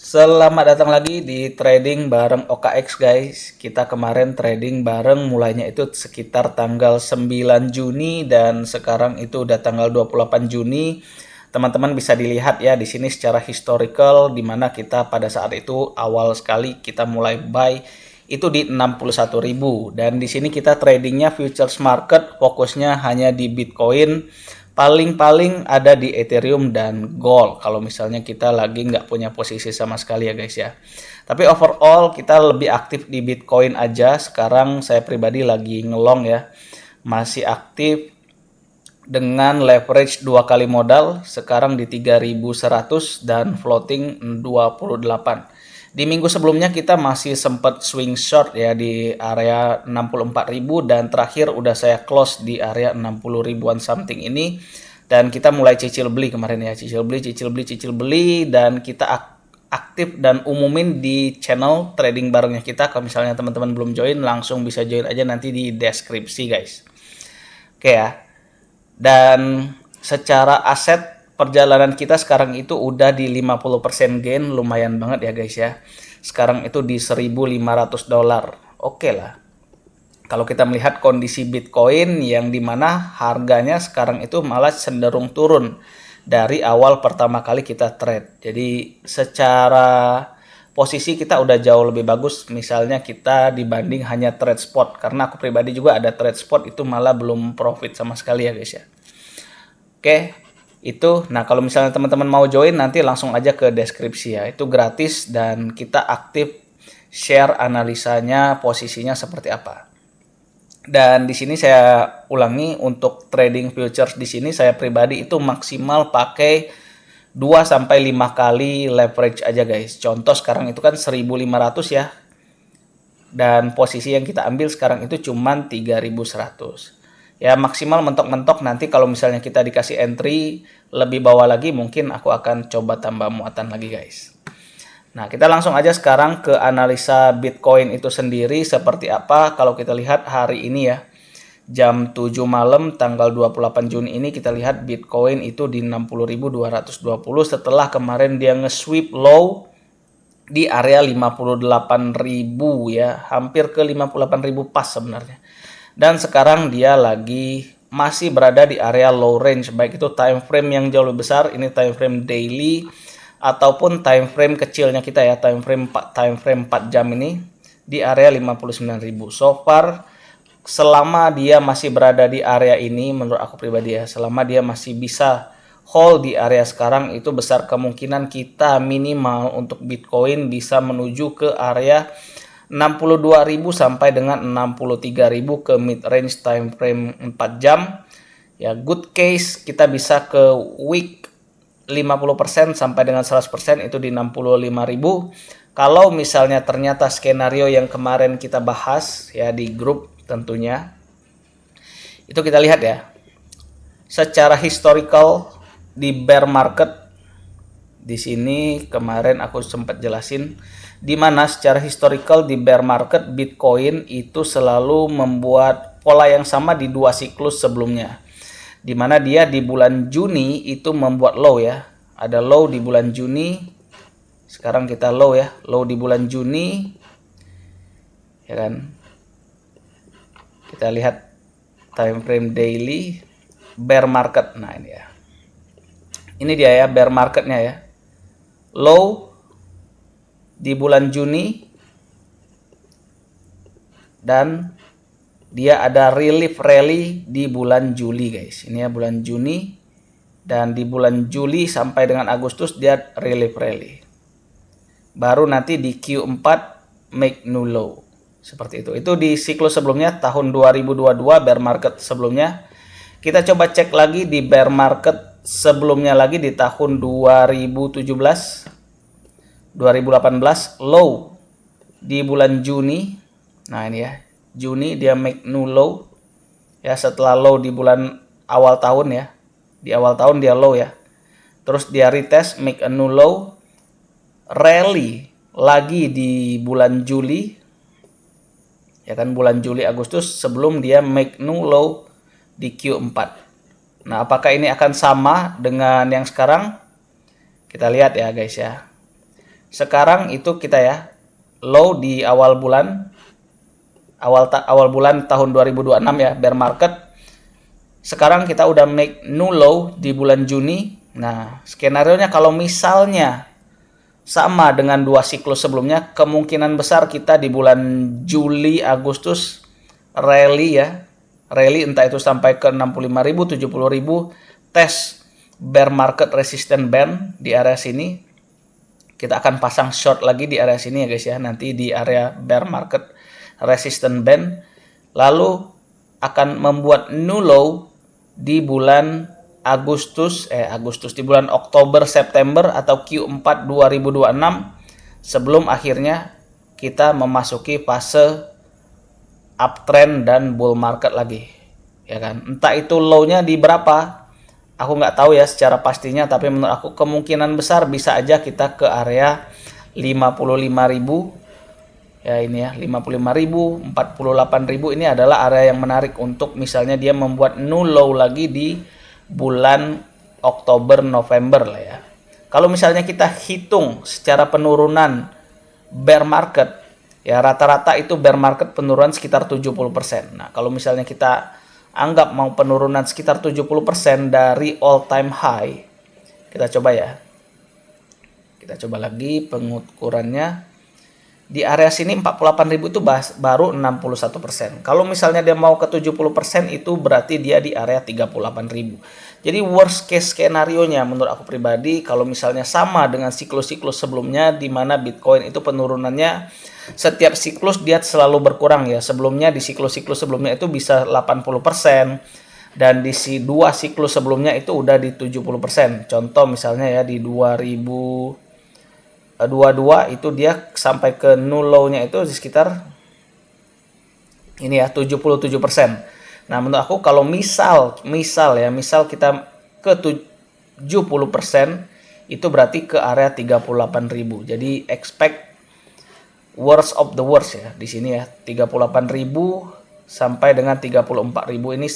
Selamat datang lagi di trading bareng OKX guys. Kita kemarin trading bareng mulainya itu sekitar tanggal 9 Juni dan sekarang itu udah tanggal 28 Juni. Teman-teman bisa dilihat ya di sini secara historical di mana kita pada saat itu awal sekali kita mulai buy itu di 61.000 dan di sini kita tradingnya futures market, fokusnya hanya di Bitcoin, paling-paling ada di Ethereum dan Gold kalau misalnya kita lagi nggak punya posisi sama sekali ya guys ya. Tapi overall kita lebih aktif di Bitcoin aja. Sekarang saya pribadi lagi ngelong ya, masih aktif dengan leverage 2 kali modal sekarang di 3.100 dan floating 28. Di minggu sebelumnya kita masih sempat swing short ya di area 64.000 dan terakhir udah saya close di area 60 ribuan something ini, dan kita mulai cicil beli kemarin ya, cicil beli dan kita aktif dan umumin di channel trading barengnya kita. Kalau misalnya teman-teman belum join langsung bisa join aja nanti di deskripsi guys. Oke ya. Dan secara aset perjalanan kita sekarang itu udah di 50% gain, lumayan banget ya guys ya. Sekarang itu di $1.500. Oke lah. Kalau kita melihat kondisi Bitcoin yang dimana harganya sekarang itu malah cenderung turun dari awal pertama kali kita trade. Jadi secara posisi kita udah jauh lebih bagus misalnya kita dibanding hanya trade spot, karena aku pribadi juga ada trade spot itu malah belum profit sama sekali ya guys ya. Oke, itu. Nah, kalau misalnya teman-teman mau join nanti langsung aja ke deskripsi ya. Itu gratis dan kita aktif share analisanya posisinya seperti apa. Dan di sini saya ulangi, untuk trading futures di sini saya pribadi itu maksimal pakai 2 sampai 5 kali leverage aja guys. Contoh sekarang itu kan 1.500 ya. Dan posisi yang kita ambil sekarang itu cuman 3.100. Ya maksimal mentok-mentok nanti kalau misalnya kita dikasih entry lebih bawah lagi mungkin aku akan coba tambah muatan lagi guys. Nah kita langsung aja sekarang ke analisa Bitcoin itu sendiri seperti apa. Kalau kita lihat hari ini ya, jam 7 malam tanggal 28 Juni ini kita lihat Bitcoin itu di 60.220 setelah kemarin dia nge-sweep low di area 58.000 ya, hampir ke 58.000 pas sebenarnya. Dan sekarang dia lagi masih berada di area low range, baik itu time frame yang jauh lebih besar, ini time frame daily ataupun time frame kecilnya kita ya, time frame 4 jam ini di area 59.000. So far selama dia masih berada di area ini, menurut aku pribadi ya, selama dia masih bisa hold di area sekarang, itu besar kemungkinan kita minimal untuk Bitcoin bisa menuju ke area 62.000 sampai dengan 63.000 ke mid range time frame 4 jam. Ya good case kita bisa ke week 50% sampai dengan 100% itu di 65.000. Kalau misalnya ternyata skenario yang kemarin kita bahas ya di grup tentunya, itu kita lihat ya. Secara historical di bear market di sini kemarin aku sempat jelasin di mana secara historical di bear market Bitcoin itu selalu membuat pola yang sama di 2 siklus sebelumnya. Di mana dia di bulan Juni itu membuat low ya. Ada low di bulan Juni. Sekarang kita low ya, low di bulan Juni. Ya kan? Kita lihat time frame daily bear market. Nah, ini ya. Ini dia ya bear marketnya ya. Low di bulan Juni dan dia ada relief rally di bulan Juli guys. Ini ya bulan Juni, dan di bulan Juli sampai dengan Agustus dia relief rally. Baru nanti di Q4 make new low. Seperti itu. Itu di siklus sebelumnya tahun 2022 bear market sebelumnya. Kita coba cek lagi di bear market sebelumnya lagi di tahun 2017 2018 low di bulan Juni. Nah ini ya, Juni dia make new low ya, setelah low di bulan awal tahun ya, di awal tahun dia low ya, terus dia retest make a new low, rally lagi di bulan Juli ya kan, bulan Juli Agustus sebelum dia make new low di Q4. Nah apakah ini akan sama dengan yang sekarang? Kita lihat ya guys ya. Sekarang itu kita ya low di awal bulan tahun 2026 ya, bear market. Sekarang kita udah make new low di bulan Juni. Nah, skenario-nya kalau misalnya sama dengan dua siklus sebelumnya, kemungkinan besar kita di bulan Juli, Agustus rally ya. Rally entah itu sampai ke 65.000, 70.000, tes bear market resistant band di area sini. Kita akan pasang short lagi di area sini ya guys ya, nanti di area bear market resistant band. Lalu akan membuat new low di bulan Agustus di bulan Oktober September atau Q4 2026 sebelum akhirnya kita memasuki fase uptrend dan bull market lagi, ya kan. Entah itu low-nya di berapa, aku nggak tahu ya secara pastinya, tapi menurut aku kemungkinan besar bisa aja kita ke area 55.000 ya, ini ya 55.000, 48.000 ini adalah area yang menarik untuk misalnya dia membuat new low lagi di bulan Oktober November lah ya. Kalau misalnya kita hitung secara penurunan bear market ya, rata-rata itu bear market penurunan sekitar 70%. Nah, kalau misalnya kita anggap mau penurunan sekitar 70% dari all time high, kita coba ya. Kita coba lagi pengukurannya. Di area sini 48.000 itu baru 61%. Kalau misalnya dia mau ke 70% itu berarti dia di area 38.000. Jadi worst case skenario-nya menurut aku pribadi kalau misalnya sama dengan siklus-siklus sebelumnya di mana Bitcoin itu penurunannya setiap siklus dia selalu berkurang ya. Sebelumnya di siklus-siklus sebelumnya itu bisa 80% dan di dua siklus sebelumnya itu udah di 70%. Contoh misalnya ya di 2022 itu dia sampai ke null low-nya itu di sekitar ini ya 77%. Nah, menurut aku kalau misal kita ke 70% itu berarti ke area 38.000. Jadi expect worst of the worst ya di sini ya. 38.000 sampai dengan 34.000 ini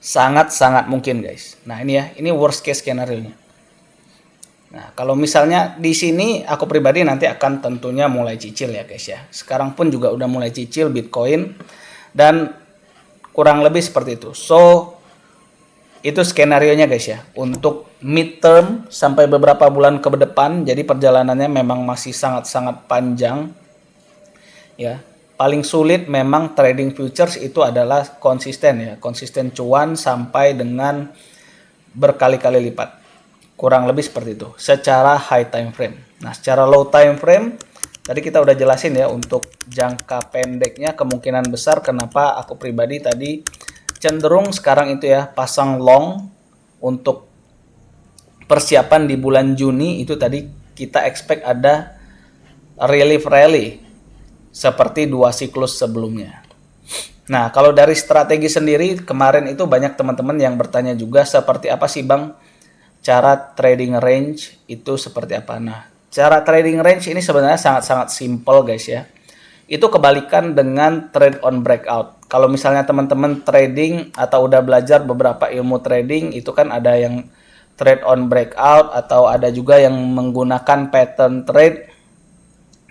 sangat-sangat mungkin guys. Nah, ini ya, ini worst case skenario-nya. Nah, kalau misalnya di sini aku pribadi nanti akan tentunya mulai cicil ya guys ya. Sekarang pun juga udah mulai cicil Bitcoin dan kurang lebih seperti itu. So, itu skenario-nya guys ya. Untuk midterm sampai beberapa bulan ke depan, jadi perjalanannya memang masih sangat-sangat panjang. Ya, paling sulit memang trading futures itu adalah konsisten ya. Konsisten cuan sampai dengan berkali-kali lipat. Kurang lebih seperti itu secara high time frame. Nah, secara low time frame tadi kita udah jelasin ya, untuk jangka pendeknya kemungkinan besar kenapa aku pribadi tadi cenderung sekarang itu ya pasang long untuk persiapan di bulan Juni itu tadi kita expect ada relief rally seperti dua siklus sebelumnya. Nah, kalau dari strategi sendiri kemarin itu banyak teman-teman yang bertanya juga seperti apa sih Bang cara trading range itu seperti apa. Nah, cara trading range ini sebenarnya sangat-sangat simple guys ya. Itu kebalikan dengan trade on breakout. Kalau misalnya teman-teman trading atau udah belajar beberapa ilmu trading, itu kan ada yang trade on breakout atau ada juga yang menggunakan pattern trade.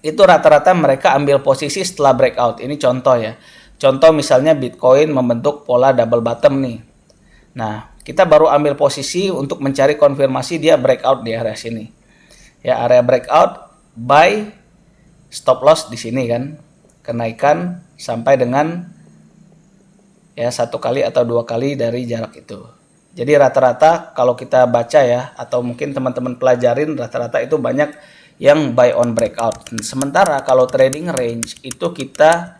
Itu rata-rata mereka ambil posisi setelah breakout. Ini contoh ya. Contoh misalnya Bitcoin membentuk pola double bottom nih. Nah, kita baru ambil posisi untuk mencari konfirmasi dia breakout di area sini. Ya, area breakout, buy, stop loss di sini kan. Kenaikan sampai dengan ya 1 kali atau 2 kali dari jarak itu. Jadi rata-rata kalau kita baca ya atau mungkin teman-teman pelajarin rata-rata itu banyak yang buy on breakout. Sementara kalau trading range itu kita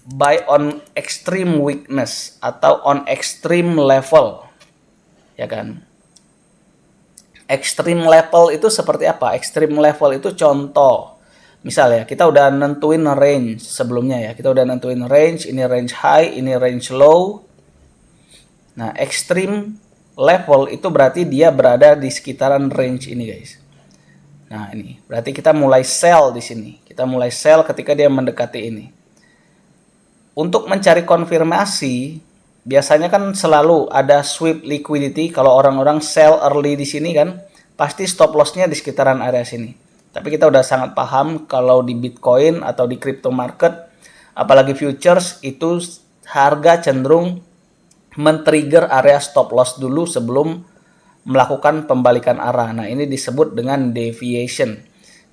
buy on extreme weakness atau on extreme level. Ya kan? Extreme level itu seperti apa? Extreme level itu contoh. Misal ya, kita udah nentuin range sebelumnya ya. Kita udah nentuin range, ini range high, ini range low. Nah, extreme level itu berarti dia berada di sekitaran range ini, guys. Nah, ini berarti kita mulai sell di sini. Kita mulai sell ketika dia mendekati ini. Untuk mencari konfirmasi, biasanya kan selalu ada sweep liquidity kalau orang-orang sell early di sini kan. pasti stop lossnya di sekitaran area sini. Tapi kita udah sangat paham kalau di Bitcoin atau di crypto market, apalagi futures, itu harga cenderung men-trigger area stop loss dulu sebelum melakukan pembalikan arah. Nah, ini disebut dengan deviation.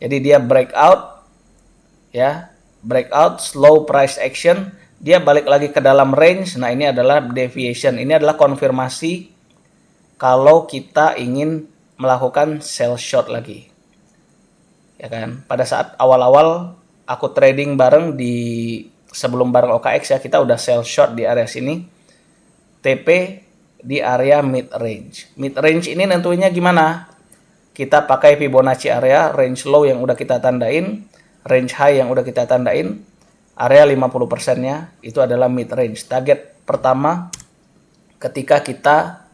Jadi dia breakout, ya, breakout, slow price action, dia balik lagi ke dalam range. Nah, ini adalah deviation. Ini adalah konfirmasi kalau kita ingin melakukan sell short lagi. Ya kan? Pada saat awal-awal aku trading bareng sebelum bareng OKX ya, kita udah sell short di area sini. TP di area mid range. Mid range ini nentuinnya gimana? Kita pakai Fibonacci area, range low yang udah kita tandain, range high yang udah kita tandain, area 50%-nya itu adalah mid range. Target pertama ketika kita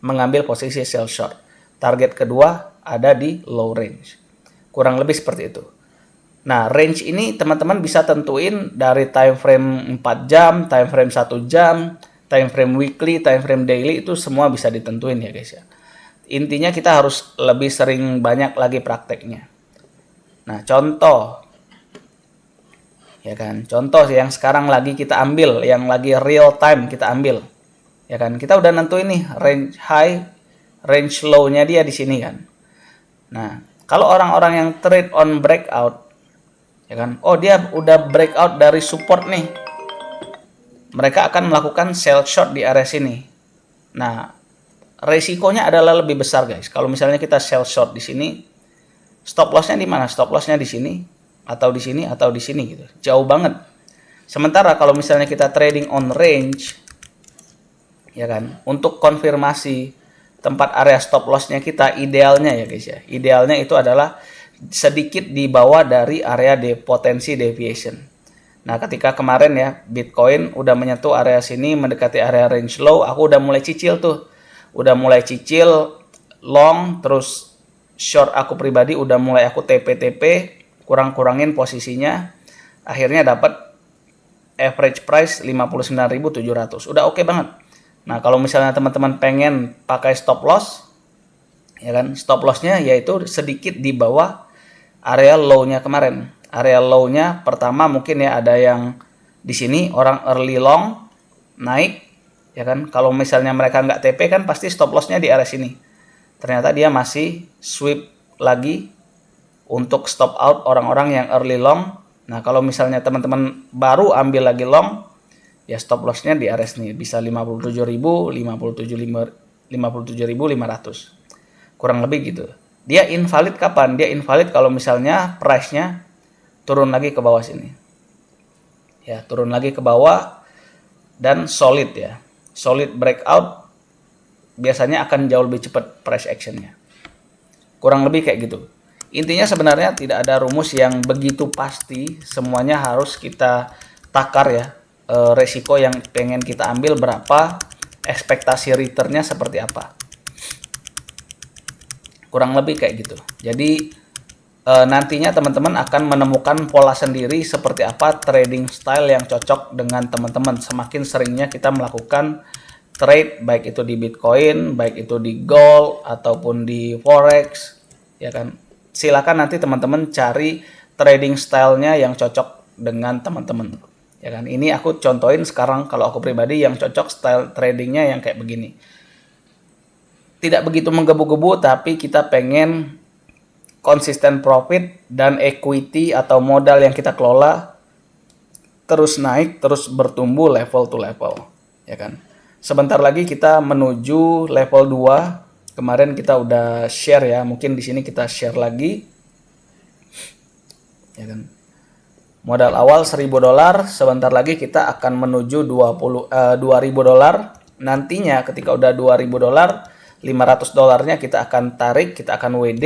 mengambil posisi sell short. Target kedua ada di low range. Kurang lebih seperti itu. Nah, range ini teman-teman bisa tentuin dari time frame 4 jam, time frame 1 jam, time frame weekly, time frame daily, itu semua bisa ditentuin ya guys ya. Intinya kita harus lebih sering banyak lagi prakteknya. Nah, contoh ya kan, contoh yang sekarang lagi kita ambil, yang lagi real time kita ambil. Ya kan, kita udah nentuin nih range high, range low-nya dia di sini kan. Nah, kalau orang-orang yang trade on breakout, ya kan, oh dia udah breakout dari support nih, mereka akan melakukan sell short di area sini. Nah, resikonya adalah lebih besar guys. Kalau misalnya kita sell short di sini, stop loss-nya di mana? Stop loss-nya di sini, atau di sini, atau di sini gitu. Jauh banget. Sementara kalau misalnya kita trading on range, ya kan, untuk konfirmasi tempat area stop loss-nya kita, idealnya ya guys ya, idealnya itu adalah sedikit di bawah dari area potensi deviation. Nah, ketika kemarin ya Bitcoin udah menyentuh area sini, mendekati area range low, aku udah mulai cicil tuh, udah mulai cicil long, terus short aku pribadi udah mulai aku TP-TP, kurang-kurangin posisinya, akhirnya dapat average price 59.700, udah oke banget. Nah, kalau misalnya teman-teman pengen pakai stop loss, ya kan, stop lossnya yaitu sedikit di bawah area low-nya kemarin. Area low-nya pertama mungkin ya ada yang di sini orang early long naik, ya kan. Kalau misalnya mereka nggak TP kan pasti stop loss-nya di area sini. Ternyata dia masih sweep lagi untuk stop out orang-orang yang early long. Nah, kalau misalnya teman-teman baru ambil lagi long, ya stop loss-nya di area sini bisa 57.000, 57.500. Kurang lebih gitu. Dia invalid kapan? Dia invalid kalau misalnya price-nya turun lagi ke bawah sini. Ya, turun lagi ke bawah dan solid ya. Solid breakout biasanya akan jauh lebih cepat price action-nya. Kurang lebih kayak gitu. Intinya sebenarnya tidak ada rumus yang begitu pasti, semuanya harus kita takar ya. Resiko yang pengen kita ambil berapa, ekspektasi return-nya seperti apa. Kurang lebih kayak gitu. Jadi nantinya teman-teman akan menemukan pola sendiri seperti apa trading style yang cocok dengan teman-teman. Semakin seringnya kita melakukan trade, baik itu di Bitcoin, baik itu di gold ataupun di forex, ya kan. Silakan nanti teman-teman cari trading stylenya yang cocok dengan teman-teman. Ya kan, ini aku contohin sekarang kalau aku pribadi yang cocok style tradingnya yang kayak begini. Tidak begitu menggebu-gebu, tapi kita pengen konsisten profit dan equity atau modal yang kita kelola terus naik, terus bertumbuh level to level, ya kan. Sebentar lagi kita menuju level 2. Kemarin kita udah share ya, mungkin di sini kita share lagi. Ya kan. Modal awal $1.000, sebentar lagi kita akan menuju $2.000. Nantinya ketika udah $2.000, $500-nya kita akan tarik, kita akan WD,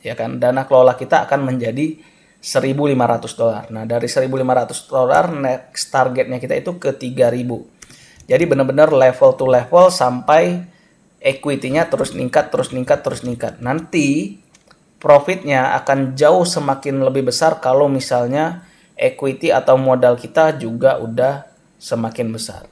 ya kan. Dana kelola kita akan menjadi $1.500. Nah, dari $1.500 next targetnya kita itu ke 3.000. Jadi benar-benar level to level sampai equity-nya terus meningkat, terus meningkat, terus meningkat. Nanti profitnya akan jauh semakin lebih besar kalau misalnya equity atau modal kita juga udah semakin besar.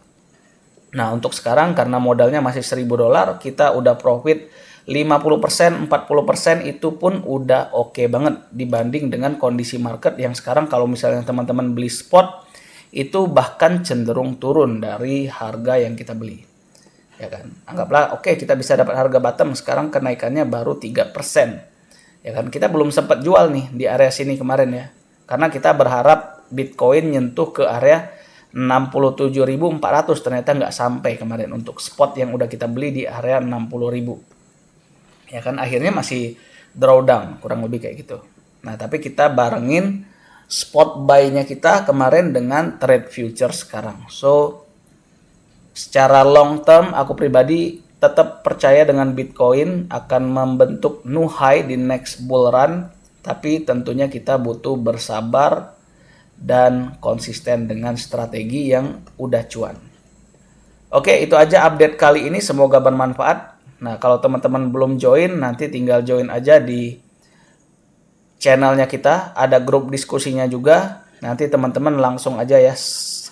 Nah, untuk sekarang karena modalnya masih $1.000, kita udah profit 50%, 40% itu pun udah oke banget dibanding dengan kondisi market yang sekarang kalau misalnya teman-teman beli spot itu bahkan cenderung turun dari harga yang kita beli. Ya kan? Anggaplah oke kita bisa dapat harga bottom, sekarang kenaikannya baru 3%. Ya kan? Kita belum sempat jual nih di area sini kemarin ya. Karena kita berharap Bitcoin nyentuh ke area 67.400, ternyata nggak sampai kemarin untuk spot yang udah kita beli di area 60.000. Ya kan akhirnya masih drawdown kurang lebih kayak gitu. Nah, tapi kita barengin spot buy-nya kita kemarin dengan trade future sekarang. So, secara long term aku pribadi tetap percaya dengan Bitcoin akan membentuk new high di next bull run, tapi tentunya kita butuh bersabar dan konsisten dengan strategi yang udah cuan. Oke, itu aja update kali ini, semoga bermanfaat. Nah, kalau teman-teman belum join, nanti tinggal join aja di channelnya kita, ada grup diskusinya juga. Nanti teman-teman langsung aja ya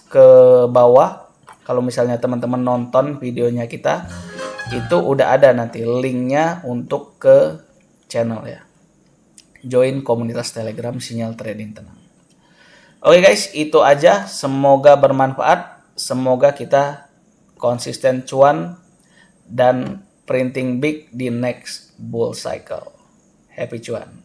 ke bawah. Kalau misalnya teman-teman nonton videonya kita, itu udah ada nanti linknya untuk ke channel ya. Join komunitas Telegram Sinyal Trading Tenang. Oke guys, itu aja. Semoga bermanfaat. Semoga kita konsisten cuan dan printing big di next bull cycle. Happy cuan.